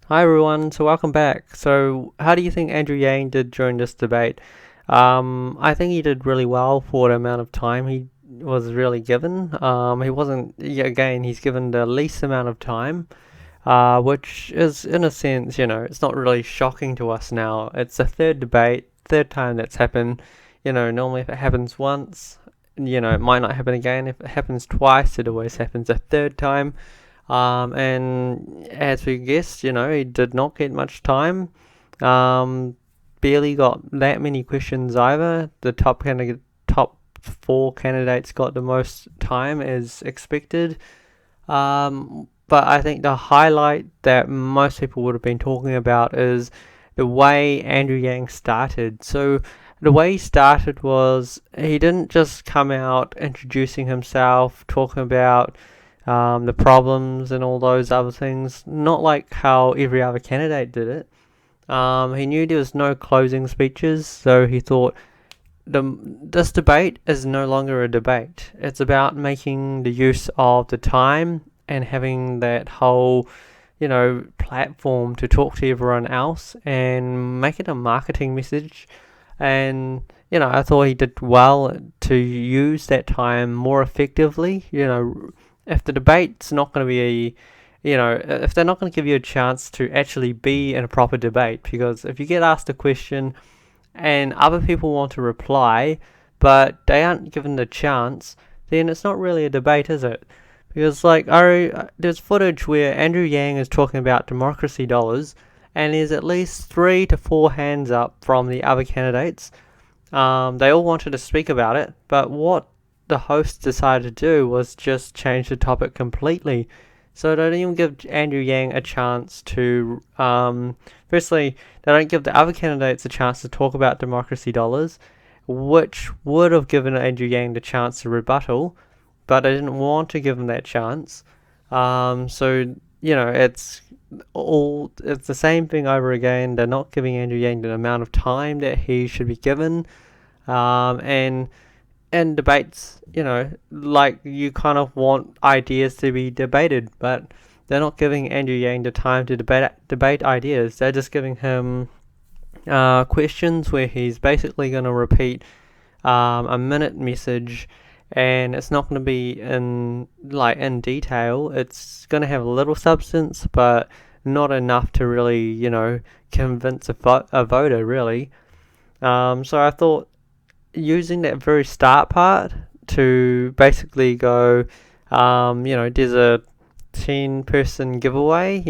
Hi everyone, so welcome back. So, how do you think Andrew Yang did during this debate? I think he did really well for the amount of time he was really given. He wasn't, yeah, again, he's given the least amount of time, which is, in a sense, it's not really shocking to us now. It's the third debate, third time that's happened. Normally if it happens once, it might not happen again. If it happens twice, it always happens a third time. And as we guessed, he did not get much time. Um, Barely got that many questions either. The top four candidates got the most time as expected. But I think the highlight that most people would have been talking about is the way Andrew Yang started. So the way he started was he didn't just come out introducing himself, talking about the problems and all those other things, not like how every other candidate did it. He knew there was no closing speeches, so he thought this debate is no longer a debate. It's about making the use of the time and having that whole, platform to talk to everyone else and make it a marketing message. And I thought he did well to use that time more effectively. If the debate's not going to be if they're not going to give you a chance to actually be in a proper debate, because if you get asked a question and other people want to reply, but they aren't given the chance, then it's not really a debate, is it? Because there's footage where Andrew Yang is talking about democracy dollars, and there's at least 3 to 4 hands up from the other candidates. They all wanted to speak about it, but what the host decided to do was just change the topic completely. So they don't even give Andrew Yang a chance to. Firstly, they don't give the other candidates a chance to talk about democracy dollars, which would have given Andrew Yang the chance to rebuttal, but they didn't want to give him that chance. So it's the same thing over again. They're not giving Andrew Yang the amount of time that he should be given, and debates, like you kind of want ideas to be debated, but they're not giving Andrew Yang the time to debate ideas. They're just giving him questions where he's basically going to repeat a minute message, and it's not going to be in detail. It's going to have a little substance, but not enough to really convince a voter really. So I thought using that very start part to basically go, there's a 10-person giveaway,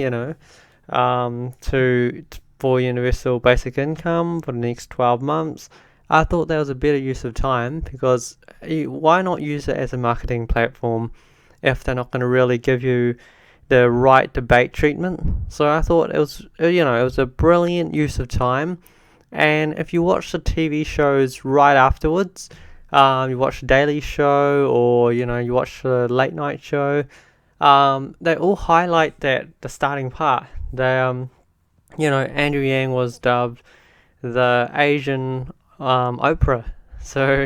for universal basic income for the next 12 months. I thought that was a better use of time, because why not use it as a marketing platform if they're not going to really give you the right debate treatment? So I thought it was a brilliant use of time. And if you watch the TV shows right afterwards, you watch the Daily Show, or you watch the Late Night Show, they all highlight that the starting part. Andrew Yang was dubbed the Asian Oprah. So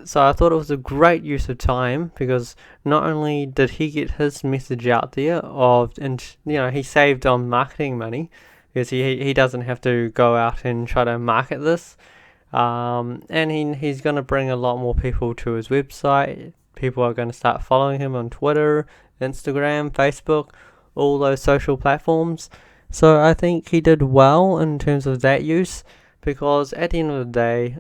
so I thought it was a great use of time, because not only did he get his message out there and he saved on marketing money, because he doesn't have to go out and try to market this. And he's going to bring a lot more people to his website. People are going to start following him on Twitter, Instagram, Facebook, all those social platforms. So I think he did well in terms of that use, because at the end of the day,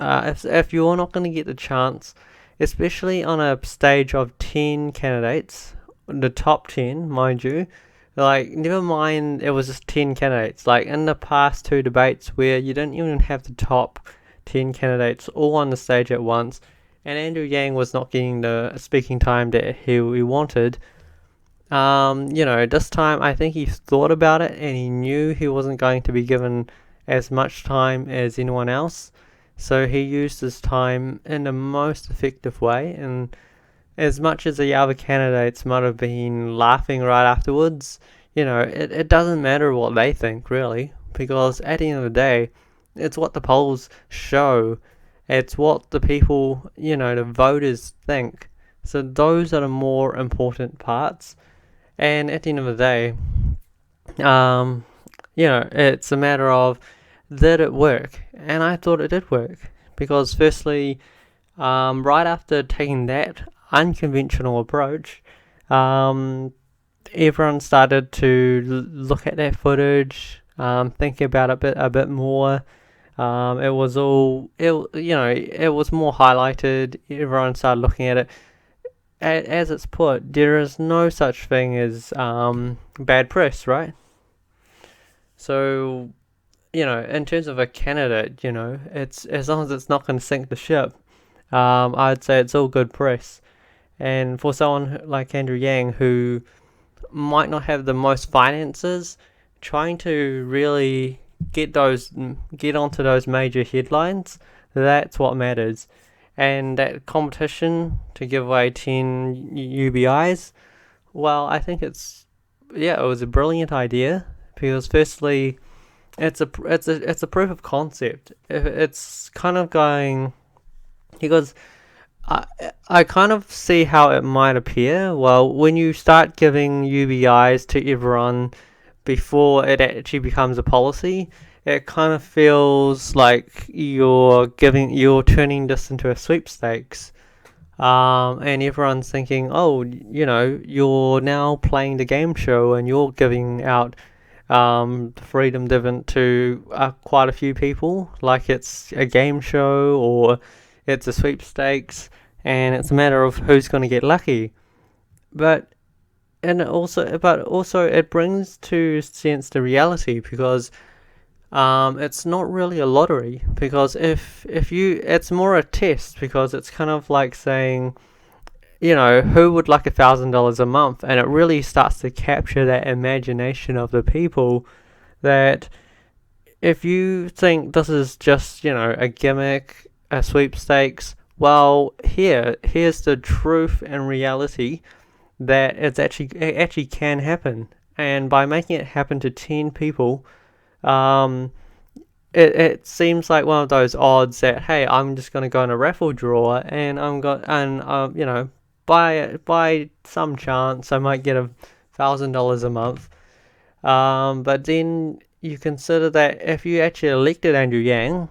if you're not going to get the chance, especially on a stage of 10 candidates, the top 10, mind you, never mind it was just 10 candidates. Like in the past two debates where you didn't even have the top 10 candidates all on the stage at once, and Andrew Yang was not getting the speaking time that he wanted. This time I think he thought about it, and he knew he wasn't going to be given as much time as anyone else. So he used his time in the most effective way, and as much as the other candidates might have been laughing right afterwards, it doesn't matter what they think, really, because at the end of the day, it's what the polls show. It's what the people, the voters think. So those are the more important parts. And at the end of the day, Um, it's a matter of, did it work? And I thought it did work because, firstly, right after taking that unconventional approach, um, everyone started to look at that footage, think about it a bit more. It was all it was more highlighted. Everyone started looking at it. As it's put, there is no such thing as bad press, right? So in terms of a candidate, it's as long as it's not going to sink the ship. I'd say it's all good press. And for someone like Andrew Yang, who might not have the most finances, trying to really get onto those major headlines, that's what matters. And that competition to give away 10 UBIs, well, I think it was a brilliant idea because, firstly, it's a proof of concept. It's kind of going because I I kind of see how it might appear. Well, when you start giving UBIs to everyone before it actually becomes a policy, it kind of feels like you're turning this into a sweepstakes. And everyone's thinking, oh, you're now playing the game show and you're giving out the freedom dividend to quite a few people, like it's a game show or it's a sweepstakes, and it's a matter of who's going to get lucky. But but also it brings to sense the reality because it's not really a lottery because it's more a test because it's kind of like saying, who would like $1,000 a month, and it really starts to capture that imagination of the people that if you think this is just a gimmick, a sweepstakes, well, here's the truth and reality that it actually can happen, and by making it happen to 10 people, um, it seems like one of those odds that, hey, I'm just going to go in a raffle draw and by some chance I might get $1,000 a month. But then you consider that if you actually elected Andrew Yang,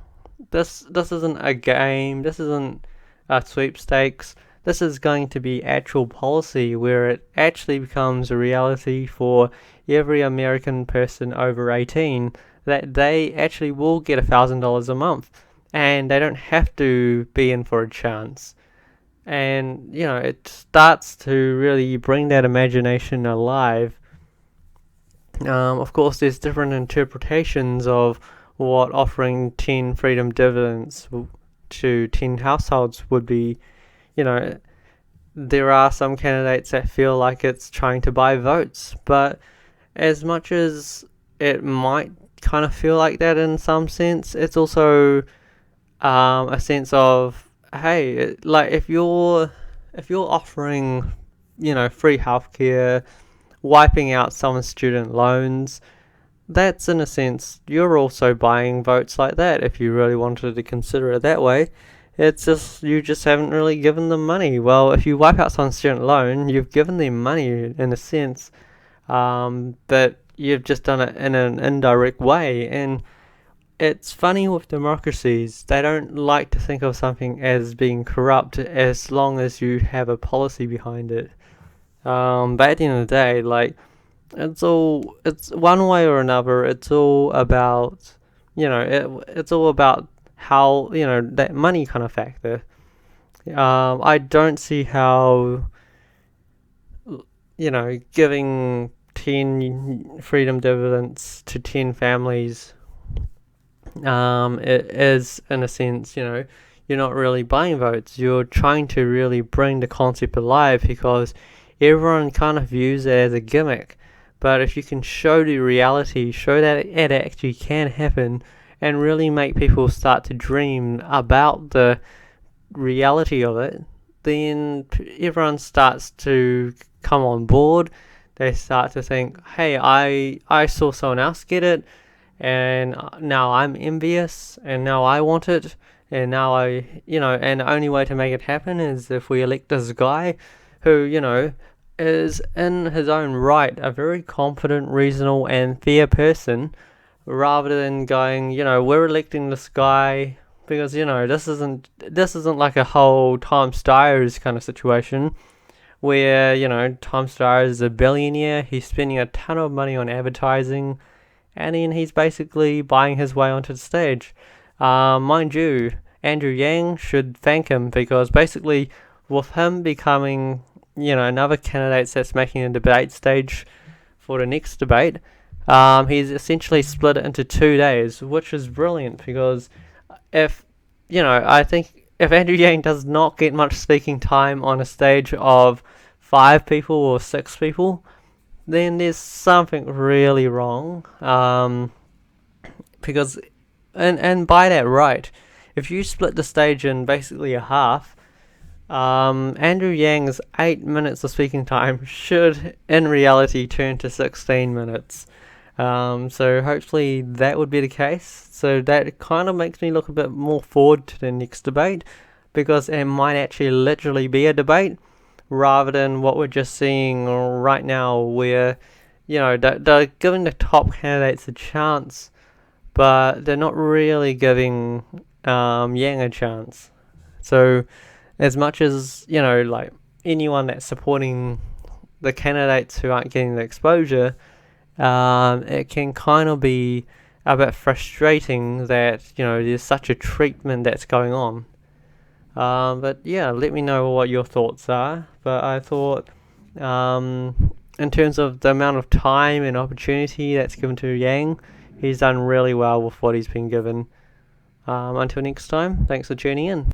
this isn't a game. This isn't a sweepstakes. This is going to be actual policy where it actually becomes a reality for every American person over 18 that they actually will get $1,000 a month, and they don't have to be in for a chance. And it starts to really bring that imagination alive. Of course, there's different interpretations of what offering 10 freedom dividends to 10 households would be. There are some candidates that feel like it's trying to buy votes, but as much as it might kind of feel like that in some sense, it's also a sense of, hey, like if you're offering free healthcare, wiping out someone's student loans, that's in a sense you're also buying votes like that. If you really wanted to consider it that way, it's just you just haven't really given them money. Well, if you wipe out someone's student loan, you've given them money in a sense, but you've just done it in an indirect way. And it's funny with democracies, they don't like to think of something as being corrupt as long as you have a policy behind it. But at the end of the day, like, it's one way or another, it's all about, it's all about how, that money kind of factor. I don't see how, giving 10 freedom dividends to 10 families, it is, in a sense, you're not really buying votes. You're trying to really bring the concept alive because everyone kind of views it as a gimmick. But if you can show the reality, show that it actually can happen, and really make people start to dream about the reality of it, then everyone starts to come on board. They start to think, hey, I saw someone else get it, and now I'm envious, and now I want it, and now and the only way to make it happen is if we elect this guy who, is in his own right a very confident, reasonable, and fair person, rather than going, we're electing this guy because this isn't like a whole Tom Stires kind of situation where Tom Stires is a billionaire, he's spending a ton of money on advertising, and then he's basically buying his way onto the stage. Mind you, Andrew Yang should thank him because basically, with him becoming, another candidate that's making a debate stage for the next debate, he's essentially split it into 2 days, which is brilliant because if, I think if Andrew Yang does not get much speaking time on a stage of 5 people or 6 people, then there's something really wrong. Because and by that right, if you split the stage in basically a half, Andrew Yang's 8 minutes of speaking time should, in reality, turn to 16 minutes. So hopefully that would be the case. So that kind of makes me look a bit more forward to the next debate, because it might actually literally be a debate rather than what we're just seeing right now, where they're giving the top candidates a chance, but they're not really giving Yang a chance. So as much as like anyone that's supporting the candidates who aren't getting the exposure, it can kind of be a bit frustrating that there's such a treatment that's going on. But yeah, let me know what your thoughts are. But I thought, in terms of the amount of time and opportunity that's given to Yang, he's done really well with what he's been given. Until next time, thanks for tuning in.